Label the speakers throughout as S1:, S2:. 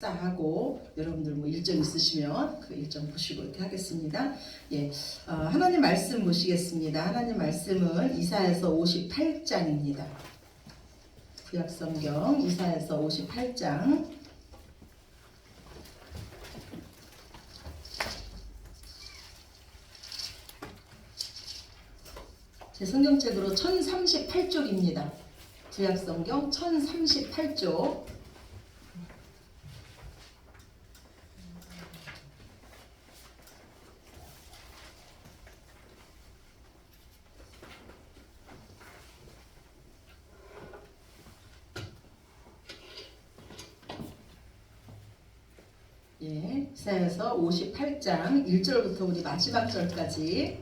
S1: 식사하고 여러분들 뭐 일정 있으시면 그 일정 보시고 이렇게 하겠습니다. 예, 하나님 말씀 보시겠습니다. 하나님 말씀은 이사야서 58장입니다. 구약성경 이사야서 58장. 제 성경책으로 1038쪽입니다. 구약성경 1038쪽. 예, 이사야서 58장 1절부터 우리 마지막 절까지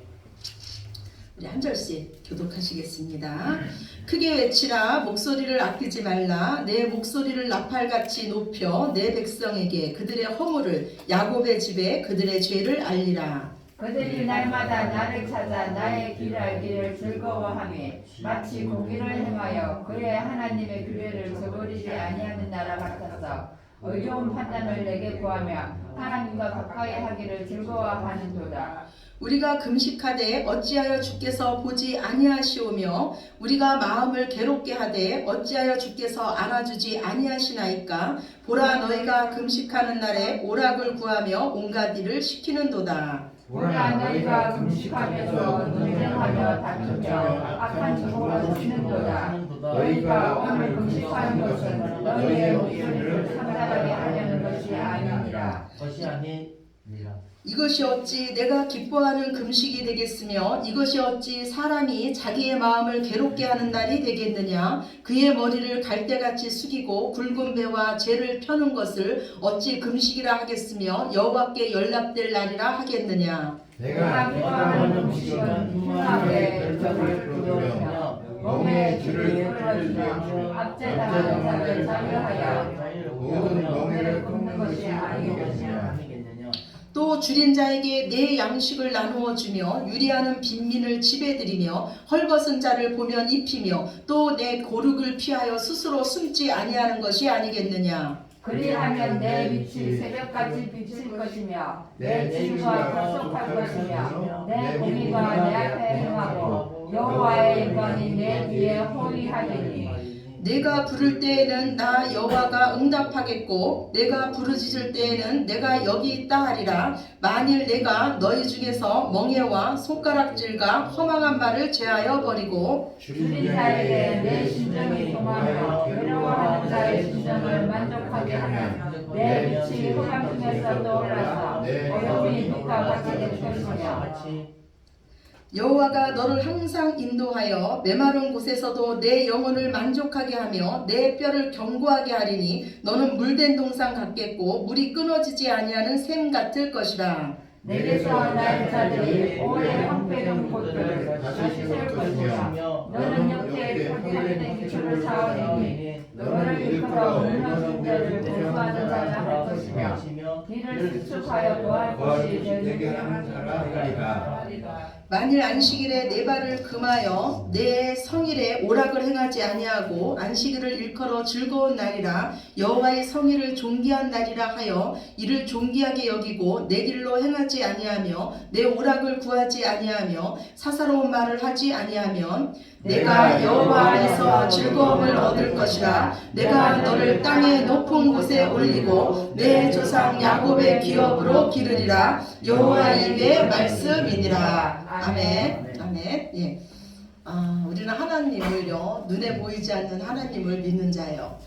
S1: 우리 한 절씩 교독하시겠습니다. 크게 외치라, 목소리를 아끼지 말라. 내 목소리를 나팔같이 높여 내 백성에게 그들의 허물을, 야곱의 집에 그들의 죄를 알리라.
S2: 그들이 날마다 나를 찾아 나의 길을 알기를 즐거워하며 마치 공의를 행하여 그의 하나님의 규례를 저버리지 아니하는 나라 같아서 의로운 판단을 내게 구하며 하나님과 가까이 하기를 즐거워하는도다.
S1: 우리가 금식하되 어찌하여 주께서 보지 아니하시오며 우리가 마음을 괴롭게 하되 어찌하여 주께서 알아주지 아니하시나이까. 보라, 너희가 금식하는 날에 오락을 구하며 온갖 일을 시키는도다.
S2: 보라, 너희가 금식하면서 논쟁하며 다투며 악한 정보를 주시는도다. 너희가 오늘 금식하는 것은 너희의 목소리를 상달하게 하려는 것이 아니니라.
S1: 이것이 어찌 내가 기뻐하는 금식이 되겠으며 이것이 어찌 사람이 자기의 마음을 괴롭게 하는 날이 되겠느냐. 그의 머리를 갈대같이 숙이고 굵은 배와 죄를 펴는 것을 어찌 금식이라 하겠으며 여호와께 연락될 날이라 하겠느냐.
S2: 내가 기뻐하는 금식은 흉하게 결정을 부르며 몸에 줄을 끌어주며 압제당하는 자를 자유하여 모든 멍에를 끊는 것이 아니겠느냐.
S1: 또 줄인 자에게 내 양식을 나누어 주며 유리하는 빈민을 지배드리며 헐벗은 자를 보면 입히며 또 내 고룩을 피하여 스스로 숨지 아니하는 것이 아니겠느냐.
S2: 그리하면 내 빛이 새벽같이 비칠 것이며 내 징과 접속할 것이며 내 공의가 내 앞에 행하고 여호와의 영광이 내 뒤에 호위하리니.
S1: 내가 부를 때에는 나 여호와가 응답하겠고 내가 부르짖을 때에는 내가 여기 있다 하리라. 만일 내가 너희 중에서 멍에와 손가락질과 허망한 말을 제하여 버리고
S2: 줄인 자에게 내 심정이 동하며 괴로워하는 자의 심정을 만족하게 하면 내 빛이 흑암 중에서 떠올라서 어둠이 빛과 같이 될 것이며
S1: 여호와가 너를 항상 인도하여 메마른 곳에서도 내 영혼을 만족하게 하며 내 뼈를 견고하게 하리니 너는 물된 동산 같겠고 물이 끊어지지 아니하는 샘 같을 것이라.
S2: 내게서 날 자들이 오래 황폐된 곳들을 다시 세울 것이며 너는 역대 파괴된 기초를 쌓으리니 너를 일컬어 무너진 데를 보수하는 자라 할 것이며 길을 수축하여 구할 곳이 되게 하는 자라 하리라.
S1: 만일 안식일에 내 발을 금하여 내 성일에 오락을 행하지 아니하고 안식일을 일컬어 즐거운 날이라 여호와의 성일을 존귀한 날이라 하여 이를 존귀하게 여기고 내 길로 행하지 아니하며 내 오락을 구하지 아니하며 사사로운 말을 하지 아니하면 내가 여호와 안에서 즐거움을 얻을 것이라. 내가 너를 땅의 높은 곳에 올리고 내 조상 야곱의 기업으로 기르리라. 여호와 입의 말씀이니라. 아멘. 아멘. 예. 우리는 하나님을요 눈에 보이지 않는 하나님을 믿는 자예요.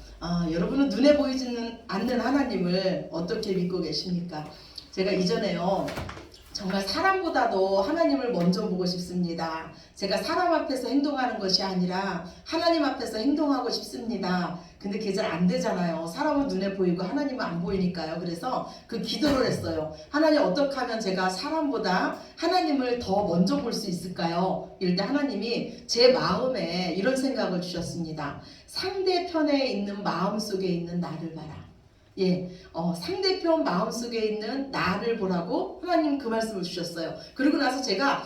S1: 여러분은 눈에 보이지는 않는 하나님을 어떻게 믿고 계십니까? 제가 이전에요 정말 사람보다도 하나님을 먼저 보고 싶습니다. 제가 사람 앞에서 행동하는 것이 아니라 하나님 앞에서 행동하고 싶습니다. 근데 그게 잘 안 되잖아요. 사람은 눈에 보이고 하나님은 안 보이니까요. 그래서 그 기도를 했어요. 하나님, 어떻게 하면 제가 사람보다 하나님을 더 먼저 볼 수 있을까요? 이럴 때 하나님이 제 마음에 이런 생각을 주셨습니다. 상대편에 있는 마음속에 있는 나를 봐라. 예, 상대편 마음속에 있는 나를 보라고 하나님 그 말씀을 주셨어요. 그리고 나서 제가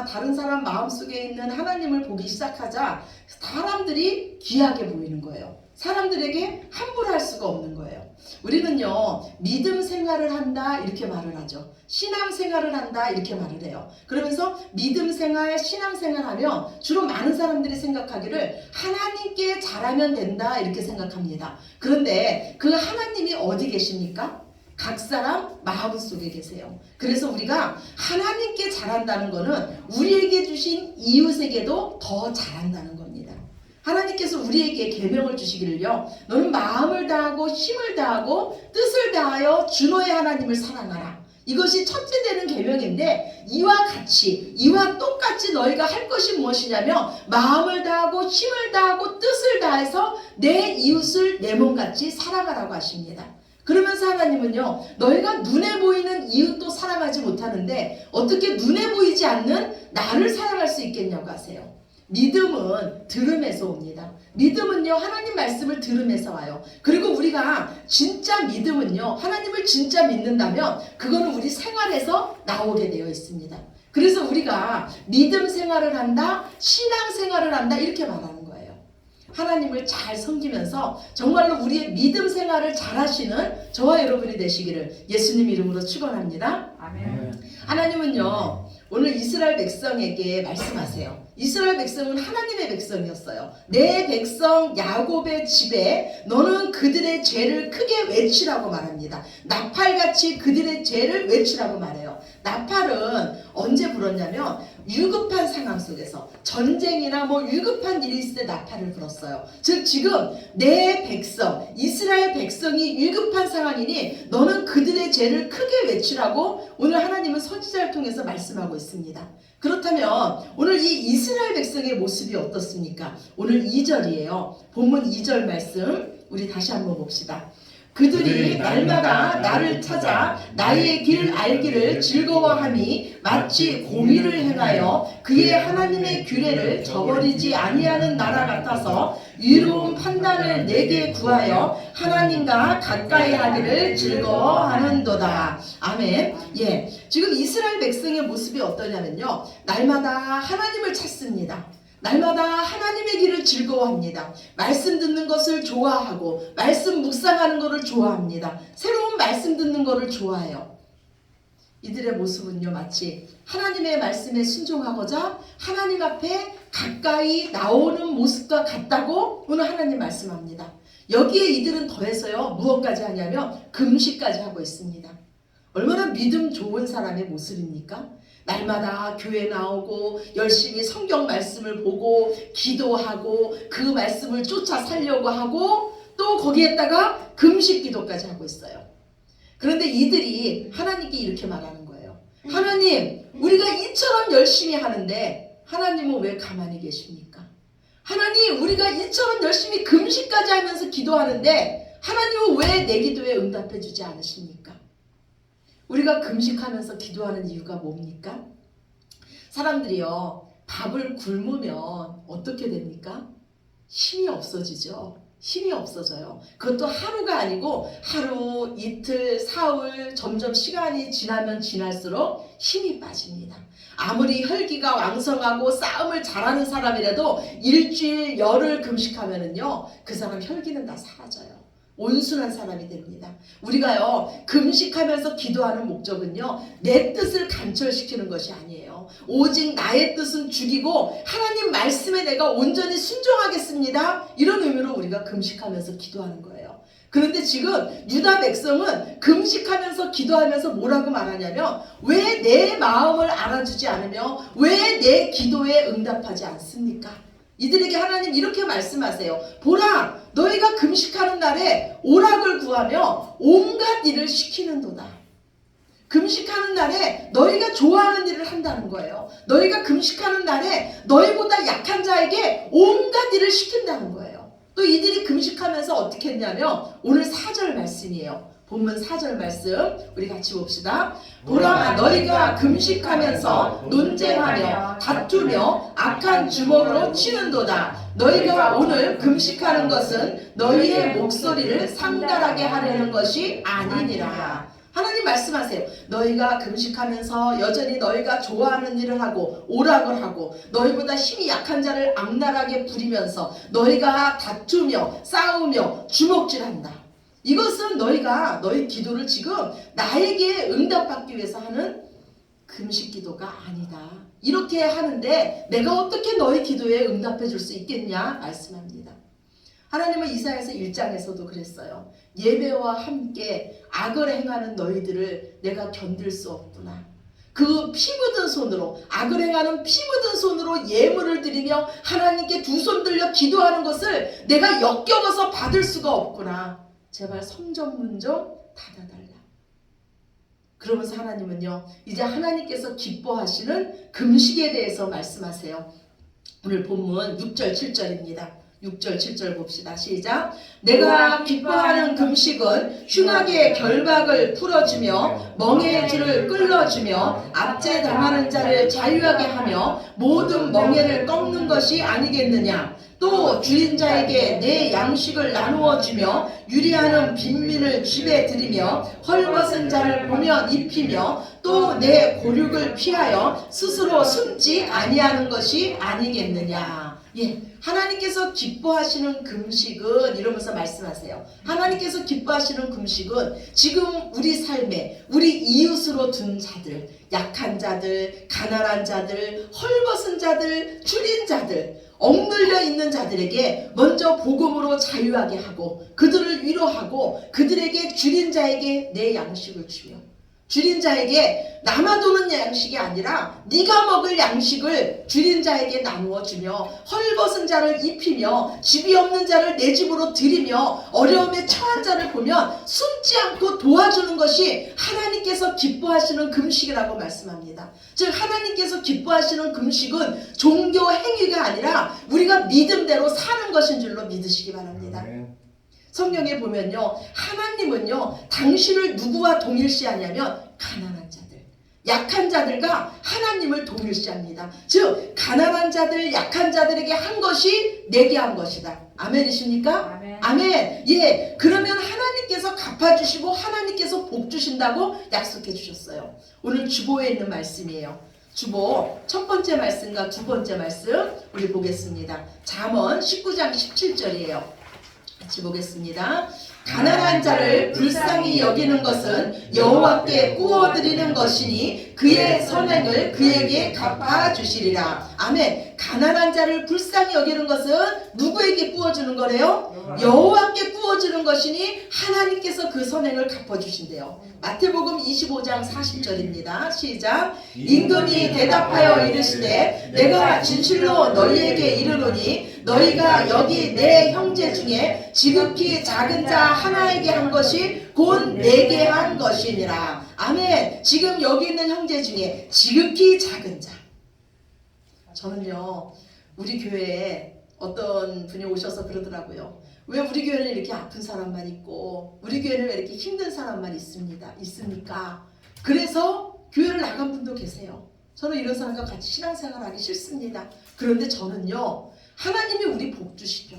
S1: 다른 사람 마음속에 있는 하나님을 보기 시작하자 사람들이 귀하게 보이는 거예요. 사람들에게 함부로 할 수가 없는 거예요. 우리는요, 믿음 생활을 한다 이렇게 말을 하죠. 신앙 생활을 한다 이렇게 말을 해요. 그러면서 믿음 생활, 신앙 생활 하면 주로 많은 사람들이 생각하기를 하나님께 잘하면 된다 이렇게 생각합니다. 그런데 그 하나님이 어디 계십니까? 각 사람 마음속에 계세요. 그래서 우리가 하나님께 잘한다는 것은 우리에게 주신 이웃에게도 더 잘한다는 겁니다. 하나님께서 우리에게 계명을 주시기를요, 너는 마음을 다하고 힘을 다하고 뜻을 다하여 주 너의 하나님을 사랑하라. 이것이 첫째 되는 계명인데, 이와 같이, 이와 똑같이 너희가 할 것이 무엇이냐면 마음을 다하고 힘을 다하고 뜻을 다해서 내 이웃을 내 몸같이 사랑하라고 하십니다. 그러면서 하나님은요, 너희가 눈에 보이는 이웃도 사랑하지 못하는데 어떻게 눈에 보이지 않는 나를 사랑할 수 있겠냐고 하세요. 믿음은 들음에서 옵니다. 믿음은요, 하나님 말씀을 들음에서 와요. 그리고 우리가 진짜 믿음은요, 하나님을 진짜 믿는다면 그거는 우리 생활에서 나오게 되어 있습니다. 그래서 우리가 믿음 생활을 한다, 신앙 생활을 한다 이렇게 말하는 거예요. 하나님을 잘 섬기면서 정말로 우리의 믿음 생활을 잘 하시는 저와 여러분이 되시기를 예수님 이름으로 축원합니다.
S2: 아멘.
S1: 하나님은요, 오늘 이스라엘 백성에게 말씀하세요. 이스라엘 백성은 하나님의 백성이었어요. 내 백성 야곱의 집에 너는 그들의 죄를 크게 외치라고 말합니다. 나팔같이 그들의 죄를 외치라고 말해요. 나팔은 언제 불었냐면 위급한 상황 속에서 전쟁이나 위급한 일이 있을 때 나팔을 불었어요. 즉 지금 내 백성 이스라엘 백성이 위급한 상황이니 너는 그들의 죄를 크게 외치라고 오늘 하나님은 선지자를 통해서 말씀하고 있습니다. 그렇다면 오늘 이 이스라엘 백성의 모습이 어떻습니까? 오늘 2절이에요. 본문 2절 말씀 우리 다시 한번 봅시다. 그들이 날마다 나를 찾아 나의 길 알기를 즐거워함이 마치 공의를 행하여 그의 하나님의 규례를 저버리지 아니하는 나라 같아서 의로운 판단을 내게 구하여 하나님과 가까이 하기를 즐거워하는도다. 아멘. 예, 지금 이스라엘 백성의 모습이 어떠냐면요, 날마다 하나님을 찾습니다. 날마다 하나님의 길을 즐거워합니다. 말씀 듣는 것을 좋아하고 말씀 묵상하는 것을 좋아합니다. 새로운 말씀 듣는 것을 좋아해요. 이들의 모습은요, 마치 하나님의 말씀에 순종하고자 하나님 앞에 가까이 나오는 모습과 같다고 오늘 하나님 말씀합니다. 여기에 이들은 더해서요, 무엇까지 하냐면 금식까지 하고 있습니다. 얼마나 믿음 좋은 사람의 모습입니까? 날마다 교회 나오고 열심히 성경 말씀을 보고 기도하고 그 말씀을 쫓아 살려고 하고 또 거기에다가 금식 기도까지 하고 있어요. 그런데 이들이 하나님께 이렇게 말하는 거예요. 하나님, 우리가 이처럼 열심히 하는데 하나님은 왜 가만히 계십니까? 하나님, 우리가 이처럼 열심히 금식까지 하면서 기도하는데 하나님은 왜 내 기도에 응답해 주지 않으십니까? 우리가 금식하면서 기도하는 이유가 뭡니까? 사람들이요, 밥을 굶으면 어떻게 됩니까? 힘이 없어지죠. 힘이 없어져요. 그것도 하루가 아니고 하루, 이틀, 사흘 점점 시간이 지나면 지날수록 힘이 빠집니다. 아무리 혈기가 왕성하고 싸움을 잘하는 사람이라도 일주일, 열흘 금식하면은요, 그 사람 혈기는 다 사라져요. 온순한 사람이 됩니다. 우리가요, 금식하면서 기도하는 목적은요, 내 뜻을 간철시키는 것이 아니에요. 오직 나의 뜻은 죽이고 하나님 말씀에 내가 온전히 순종하겠습니다, 이런 의미로 우리가 금식하면서 기도하는 거예요. 그런데 지금 유다 백성은 금식하면서 기도하면서 뭐라고 말하냐면, 왜 내 마음을 알아주지 않으며 왜 내 기도에 응답하지 않습니까? 이들에게 하나님 이렇게 말씀하세요. 보라, 너희가 금식하는 날에 오락을 구하며 온갖 일을 시키는도다. 금식하는 날에 너희가 좋아하는 일을 한다는 거예요. 너희가 금식하는 날에 너희보다 약한 자에게 온갖 일을 시킨다는 거예요. 또 이들이 금식하면서 어떻게 했냐면 오늘 4절 말씀이에요. 본문 4절 말씀 우리 같이 봅시다. 보라, 너희가 금식하면서 논쟁하며 다투며 악한 주먹으로 치는도다. 너희가 오늘 금식하는 것은 너희의 목소리를 상달하게 하려는 것이 아니니라. 하나님 말씀하세요. 너희가 금식하면서 여전히 너희가 좋아하는 일을 하고 오락을 하고 너희보다 힘이 약한 자를 악랄하게 부리면서 너희가 다투며 싸우며 주먹질한다. 이것은 너희가 너희 기도를 지금 나에게 응답받기 위해서 하는 금식 기도가 아니다. 이렇게 하는데 내가 어떻게 너희 기도에 응답해 줄 수 있겠냐 말씀합니다. 하나님은 이사야서 1장에서도 그랬어요. 예배와 함께 악을 행하는 너희들을 내가 견딜 수 없구나. 그 피 묻은 손으로 악을 행하는 피 묻은 손으로 예물을 드리며 하나님께 두 손 들려 기도하는 것을 내가 역겨워서 받을 수가 없구나. 제발 성전문 좀 닫아달라. 그러면서 하나님은요, 이제 하나님께서 기뻐하시는 금식에 대해서 말씀하세요. 오늘 본문 6절 7절입니다. 6절 7절 봅시다. 시작. 내가 기뻐하는 금식은 흉악의 결박을 풀어주며 멍에의 줄을 끌어주며 압제 당하는 자를 자유하게 하며 모든 멍에를 꺾는 것이 아니겠느냐. 또 주인 자에게 내 양식을 나누어 주며 유리하는 빈민을 집에 들이며 헐벗은 자를 보면 입히며 또 내 고륙을 피하여 스스로 숨지 아니하는 것이 아니겠느냐. 예, 하나님께서 기뻐하시는 금식은 이러면서 말씀하세요. 하나님께서 기뻐하시는 금식은 지금 우리 삶에 우리 이웃으로 둔 자들, 약한 자들, 가난한 자들, 헐벗은 자들, 줄인 자들, 억눌려 있는 자들에게 먼저 복음으로 자유하게 하고 그들을 위로하고 그들에게 줄인 자에게 내 양식을 주며 줄인 자에게 남아도는 양식이 아니라 네가 먹을 양식을 줄인 자에게 나누어 주며 헐벗은 자를 입히며 집이 없는 자를 내 집으로 들이며 어려움에 처한 자를 보면 숨지 않고 도와주는 것이 하나님께서 기뻐하시는 금식이라고 말씀합니다. 즉 하나님께서 기뻐하시는 금식은 종교 행위가 아니라 우리가 믿음대로 사는 것인 줄로 믿으시기 바랍니다. 성경에 보면요, 하나님은요 당신을 누구와 동일시하냐면 가난한 자들, 약한 자들과 하나님을 동일시합니다. 즉 가난한 자들, 약한 자들에게 한 것이 내게 한 것이다. 아멘이십니까?
S2: 아멘.
S1: 아멘. 예, 그러면 하나님께서 갚아주시고 하나님께서 복 주신다고 약속해 주셨어요. 오늘 주보에 있는 말씀이에요. 주보 첫 번째 말씀과 두 번째 말씀 우리 보겠습니다. 잠언 19장 17절이에요. 같이 보겠습니다. 가난한 자를 불쌍히 여기는 것은 여호와께 구워드리는 것이니 그의 선행을 그에게 갚아주시리라. 아멘. 가난한 자를 불쌍히 여기는 것은 누구에게 구워주는 거래요? 여호와께 구워주는 것이니 하나님께서 그 선행을 갚아주신대요. 마태복음 25장 40절입니다. 시작. 임금이 대답하여 이르시되 내가 진실로 너희에게 이르노니 너희가 여기 내 형제 중에 지극히 작은 자 하나에게 한 것이 곧 내게 한 것이니라. 아멘. 지금 여기 있는 형제 중에 지극히 작은 자. 저는요 우리 교회에 어떤 분이 오셔서 그러더라고요. 왜 우리 교회는 이렇게 아픈 사람만 있고 우리 교회는 왜 이렇게 힘든 사람만 있습니까? 그래서 교회를 나간 분도 계세요. 저는 이런 사람과 같이 신앙생활하기 싫습니다. 그런데 저는요 하나님이 우리 복 주시죠.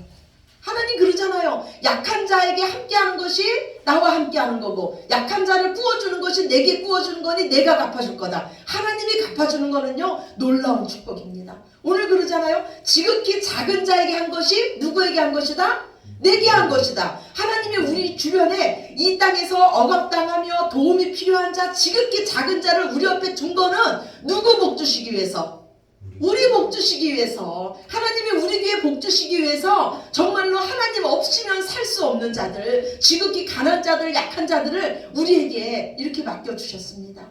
S1: 하나님 그러잖아요. 약한 자에게 함께하는 것이 나와 함께하는 거고 약한 자를 구워주는 것이 내게 구워주는 거니 내가 갚아줄 거다. 하나님이 갚아주는 거는요 놀라운 축복입니다. 오늘 그러잖아요. 지극히 작은 자에게 한 것이 누구에게 한 것이다? 내게 한 것이다. 하나님이 우리 주변에 이 땅에서 억압당하며 도움이 필요한 자, 지극히 작은 자를 우리 옆에 둔 거는 누구 복 주시기 위해서? 우리 복 주시기 위해서. 하나님이 우리 귀에 복 주시기 위해서 정말로 하나님 없이는 살 수 없는 자들, 지극히 가난한 자들, 약한 자들을 우리에게 이렇게 맡겨주셨습니다.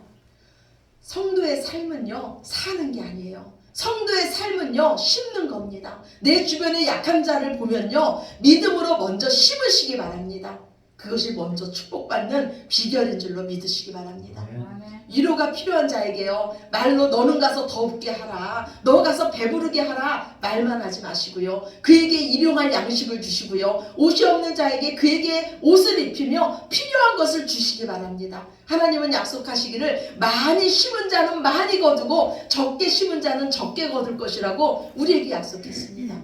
S1: 성도의 삶은요 사는 게 아니에요. 성도의 삶은요 심는 겁니다. 내 주변에 약한 자를 보면요 믿음으로 먼저 심으시기 바랍니다. 그것이 먼저 축복받는 비결인 줄로 믿으시기 바랍니다. 위로가 필요한 자에게요 말로 너는 가서 더웁게 하라, 너 가서 배부르게 하라 말만 하지 마시고요 그에게 일용할 양식을 주시고요 옷이 없는 자에게 그에게 옷을 입히며 필요한 것을 주시기 바랍니다. 하나님은 약속하시기를 많이 심은 자는 많이 거두고 적게 심은 자는 적게 거둘 것이라고 우리에게 약속했습니다.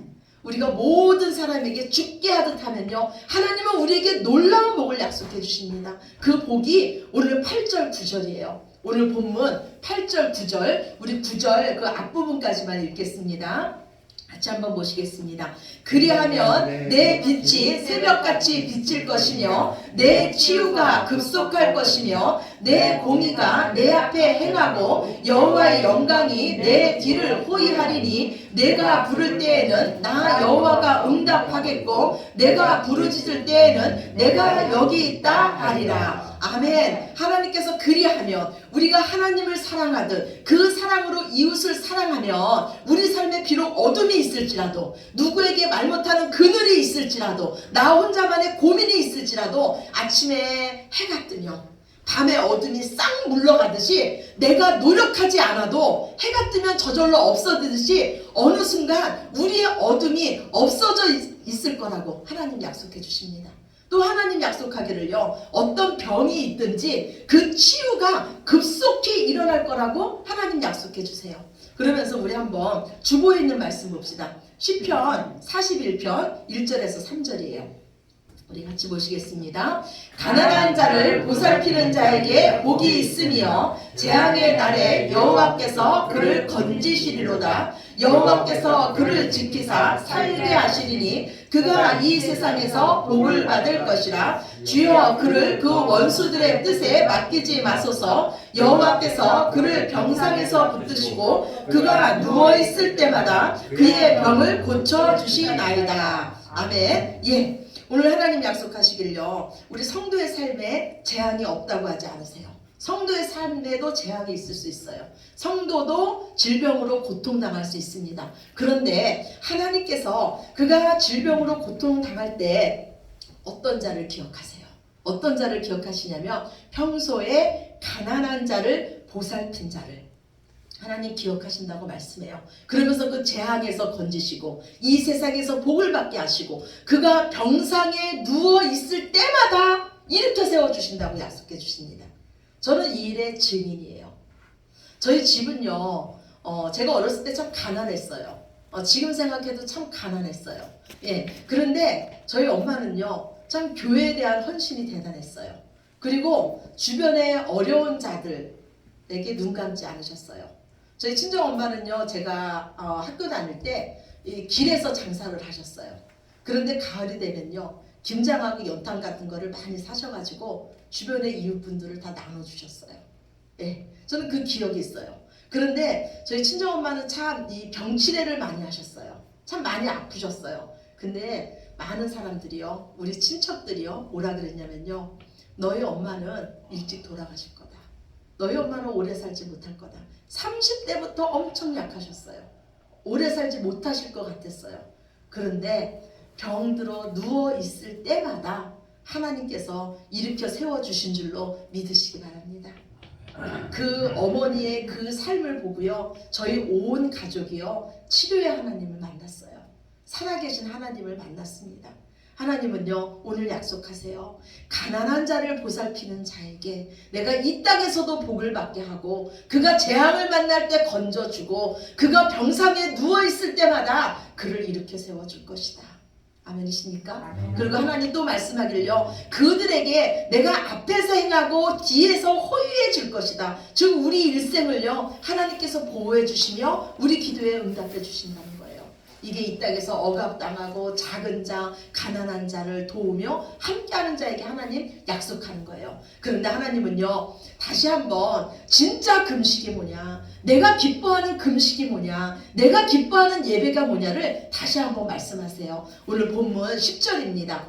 S1: 우리가 모든 사람에게 죽게 하듯 하면요, 하나님은 우리에게 놀라운 복을 약속해 주십니다. 그 복이 오늘 8절 9절이에요. 오늘 본문 8절 9절, 우리 9절 그 앞부분까지만 읽겠습니다. 같이 한번 보시겠습니다. 그리하면 내 빛이 새벽같이 비칠 것이며 내 치유가 급속할 것이며 내 공의가 내 앞에 행하고 여호와의 영광이 내 뒤를 호위하리니 내가 부를 때에는 나 여호와가 응답하겠고 내가 부르짖을 때에는 내가 여기 있다 하리라. 아멘. 하나님께서 그리하면 우리가 하나님을 사랑하듯 그 사랑으로 이웃을 사랑하면 우리 삶에 비록 어둠이 있을지라도, 누구에게 말 못하는 그늘이 있을지라도, 나 혼자만의 고민이 있을지라도 아침에 해가 뜨면 밤에 어둠이 싹 물러가듯이 내가 노력하지 않아도 해가 뜨면 저절로 없어지듯이 어느 순간 우리의 어둠이 없어져 있을 거라고 하나님 약속해 주십니다. 또 하나님 약속하기를요, 어떤 병이 있든지 그 치유가 급속히 일어날 거라고 하나님 약속해 주세요. 그러면서 우리 한번 주보에 있는 말씀 봅시다. 시편 41편 1절에서 3절이에요. 우리 같이 보시겠습니다. 가난한 자를 보살피는 자에게 복이 있으며 재앙의 날에 여호와께서 그를 건지시리로다. 여호와께서 그를 지키사 살게 하시리니 그가 이 세상에서 복을 받을 것이라. 주여 그를 그 원수들의 뜻에 맡기지 마소서. 여호와께서 그를 병상에서 붙드시고 그가 누워있을 때마다 그의 병을 고쳐주시나이다. 아멘. 예. 오늘 하나님 약속하시길요, 우리 성도의 삶에 재앙이 없다고 하지 않으세요. 성도의 삶에도 재앙이 있을 수 있어요. 성도도 질병으로 고통당할 수 있습니다. 그런데 하나님께서 그가 질병으로 고통당할 때 어떤 자를 기억하세요? 어떤 자를 기억하시냐면 평소에 가난한 자를 보살핀 자를 하나님 기억하신다고 말씀해요. 그러면서 그 재앙에서 건지시고 이 세상에서 복을 받게 하시고 그가 병상에 누워 있을 때마다 일으켜 세워주신다고 약속해 주십니다. 저는 이 일의 증인이에요. 저희 집은요, 제가 어렸을 때 참 가난했어요. 지금 생각해도 참 가난했어요. 예. 그런데 저희 엄마는요, 참 교회에 대한 헌신이 대단했어요. 그리고 주변의 어려운 자들에게 눈 감지 않으셨어요. 저희 친정 엄마는요, 제가 학교 다닐 때 이 길에서 장사를 하셨어요. 그런데 가을이 되면요, 김장하고 연탄 같은 거를 많이 사셔가지고 주변의 이웃분들을 다 나눠주셨어요. 예, 저는 그 기억이 있어요. 그런데 저희 친정 엄마는 참 이 병치레를 많이 하셨어요. 참 많이 아프셨어요. 근데 많은 사람들이요, 우리 친척들이요, 뭐라 그랬냐면요, 너희 엄마는 일찍 돌아가실 거다. 너희 엄마는 오래 살지 못할 거다. 30대부터 엄청 약하셨어요. 오래 살지 못하실 것 같았어요. 그런데 병들어 누워 있을 때마다 하나님께서 일으켜 세워주신 줄로 믿으시기 바랍니다. 그 어머니의 그 삶을 보고요, 저희 온 가족이요, 치료의 하나님을 만났어요. 살아계신 하나님을 만났습니다. 하나님은요, 오늘 약속하세요. 가난한 자를 보살피는 자에게 내가 이 땅에서도 복을 받게 하고 그가 재앙을 만날 때 건져주고 그가 병상에 누워있을 때마다 그를 일으켜 세워줄 것이다. 아멘이십니까? 그리고 하나님 또 말씀하길요, 그들에게 내가 앞에서 행하고 뒤에서 호위해 줄 것이다. 즉 우리 일생을요, 하나님께서 보호해 주시며 우리 기도에 응답해 주신다는 거예요. 이게 이 땅에서 억압당하고 작은 자, 가난한 자를 도우며 함께하는 자에게 하나님 약속하는 거예요. 그런데 하나님은요, 다시 한번 진짜 금식이 뭐냐, 내가 기뻐하는 금식이 뭐냐, 내가 기뻐하는 예배가 뭐냐를 다시 한번 말씀하세요. 오늘 본문 10절입니다.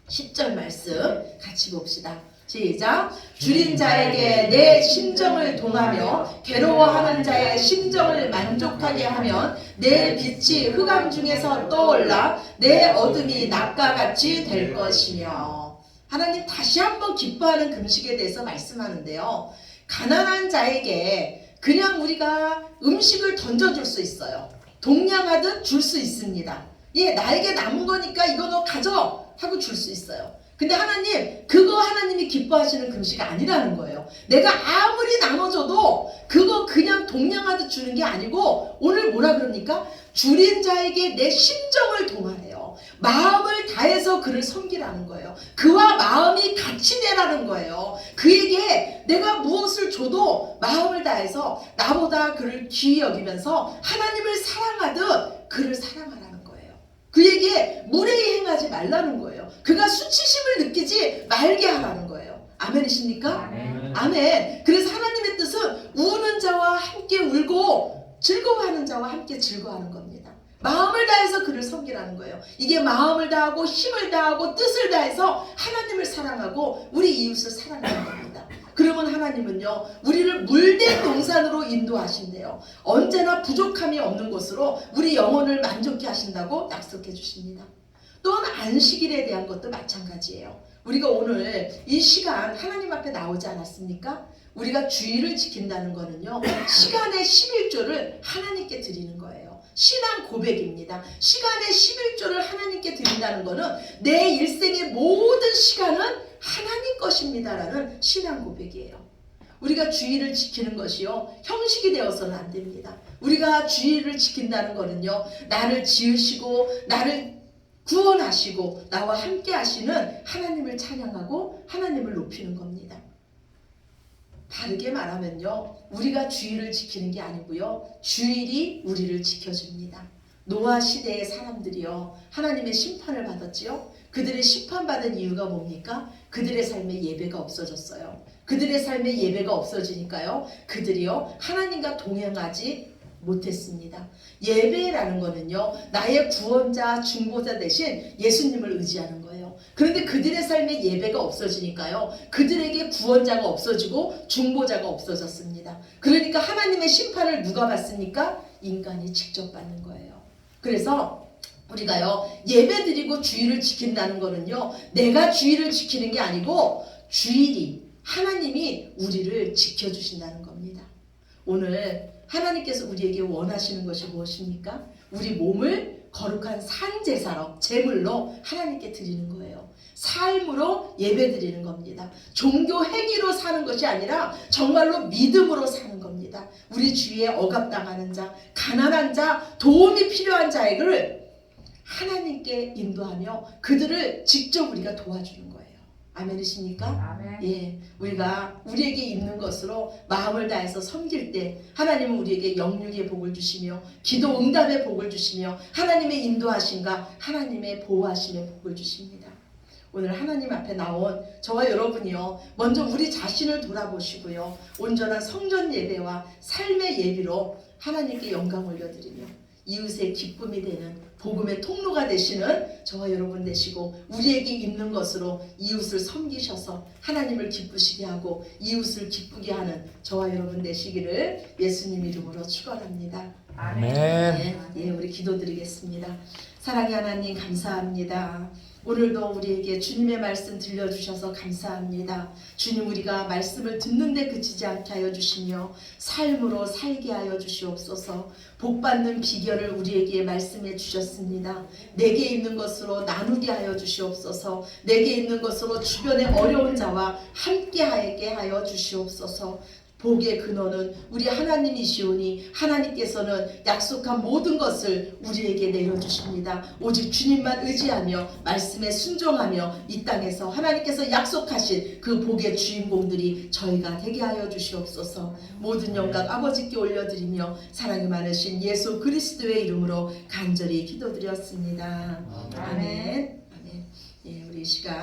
S1: 10절 말씀 같이 봅시다. 시작. 줄인 자에게 내 심정을 동하며 괴로워하는 자의 심정을 만족하게 하면 내 빛이 흑암 중에서 떠올라 내 어둠이 낮과 같이 될 것이며. 하나님 다시 한번 기뻐하는 금식에 대해서 말씀하는데요, 가난한 자에게 그냥 우리가 음식을 던져줄 수 있어요. 동냥하듯 줄 수 있습니다. 예, 나에게 남은 거니까 이거 너 가져 하고 줄 수 있어요. 근데 하나님, 그거 하나님이 기뻐하시는 금식이 아니라는 거예요. 내가 아무리 나눠줘도 그거 그냥 동냥하듯 주는 게 아니고 오늘 뭐라 그럽니까? 줄인 자에게 내 심정을 동하래요. 마음을 다해서 그를 섬기라는 거예요. 그와 마음이 같이 되라는 거예요. 그에게 내가 무엇을 줘도 마음을 다해서 나보다 그를 귀히 여기면서 하나님을 사랑하듯 그를 사랑하라는 거예요. 그에게 무례히 행하지 말라는 거예요. 그가 수치심을 느끼지 말게 하라는 거예요. 아멘이십니까? 아멘. 그래서 하나님의 뜻은 우는 자와 함께 울고 즐거워하는 자와 함께 즐거워하는 겁니다. 마음을 다해서 그를 섬기라는 거예요. 이게 마음을 다하고 힘을 다하고 뜻을 다해서 하나님을 사랑하고 우리 이웃을 사랑하는 겁니다. 그러면 하나님은요, 우리를 물된 동산으로 인도하신대요. 언제나 부족함이 없는 곳으로 우리 영혼을 만족케 하신다고 약속해 주십니다. 또한 안식일에 대한 것도 마찬가지예요. 우리가 오늘 이 시간 하나님 앞에 나오지 않았습니까? 우리가 주일을 지킨다는 거는요, 시간의 11조를 하나님께 드리는 거예요. 신앙 고백입니다. 시간의 11조를 하나님께 드린다는 거는 내 일생의 모든 시간은 하나님 것입니다라는 신앙 고백이에요. 우리가 주일을 지키는 것이요, 형식이 되어서는 안 됩니다. 우리가 주일을 지킨다는 거는요, 나를 지으시고 나를 구원하시고 나와 함께 하시는 하나님을 찬양하고 하나님을 높이는 겁니다. 다르게 말하면요, 우리가 주일을 지키는 게 아니고요, 주일이 우리를 지켜줍니다. 노아 시대의 사람들이요, 하나님의 심판을 받았지요. 그들의 심판받은 이유가 뭡니까? 그들의 삶에 예배가 없어졌어요. 그들의 삶에 예배가 없어지니까요, 그들이요, 하나님과 동행하지 못했습니다. 예배라는 거는요, 나의 구원자, 중보자 대신 예수님을 의지하는 거예요. 그런데 그들의 삶에 예배가 없어지니까요, 그들에게 구원자가 없어지고 중보자가 없어졌습니다. 그러니까 하나님의 심판을 누가 받습니까? 인간이 직접 받는 거예요. 그래서 우리가요, 예배드리고 주일을 지킨다는 거는요, 내가 주일을 지키는 게 아니고 주일이 하나님이 우리를 지켜주신다는 겁니다. 오늘 하나님께서 우리에게 원하시는 것이 무엇입니까? 우리 몸을 거룩한 산제사로, 제물로 하나님께 드리는 거예요. 삶으로 예배드리는 겁니다. 종교 행위로 사는 것이 아니라 정말로 믿음으로 사는 겁니다. 우리 주위에 억압당하는 자, 가난한 자, 도움이 필요한 자에게 하나님께 인도하며 그들을 직접 우리가 도와주는 거예요. 아멘이십니까?
S2: 아멘.
S1: 예, 우리가 우리에게 있는 것으로 마음을 다해서 섬길 때 하나님은 우리에게 영육의 복을 주시며 기도 응답의 복을 주시며 하나님의 인도하심과 하나님의 보호하심의 복을 주십니다. 오늘 하나님 앞에 나온 저와 여러분이요, 먼저 우리 자신을 돌아보시고요, 온전한 성전 예배와 삶의 예비로 하나님께 영광 올려드리며 이웃의 기쁨이 되는 복음의 통로가 되시는 저와 여러분 되시고, 우리에게 있는 것으로 이웃을 섬기셔서 하나님을 기쁘시게 하고 이웃을 기쁘게 하는 저와 여러분 되시기를 예수님 이름으로 축원합니다.
S2: 아멘.
S1: 예, 우리 기도드리겠습니다. 사랑의 하나님, 감사합니다. 오늘도 우리에게 주님의 말씀 들려주셔서 감사합니다. 주님, 우리가 말씀을 듣는데 그치지 않게 하여 주시며 삶으로 살게 하여 주시옵소서. 복받는 비결을 우리에게 말씀해 주셨습니다. 내게 있는 것으로 나누게 하여 주시옵소서. 내게 있는 것으로 주변의 어려운 자와 함께하게 하여 주시옵소서. 복의 근원은 우리 하나님이시오니 하나님께서는 약속한 모든 것을 우리에게 내려주십니다. 오직 주님만 의지하며 말씀에 순종하며 이 땅에서 하나님께서 약속하신 그 복의 주인공들이 저희가 되게 하여 주시옵소서. 모든 영광 아버지께 올려드리며 사랑이 많으신 예수 그리스도의 이름으로 간절히 기도드렸습니다. 아멘. 아멘. 예, 우리 이 시간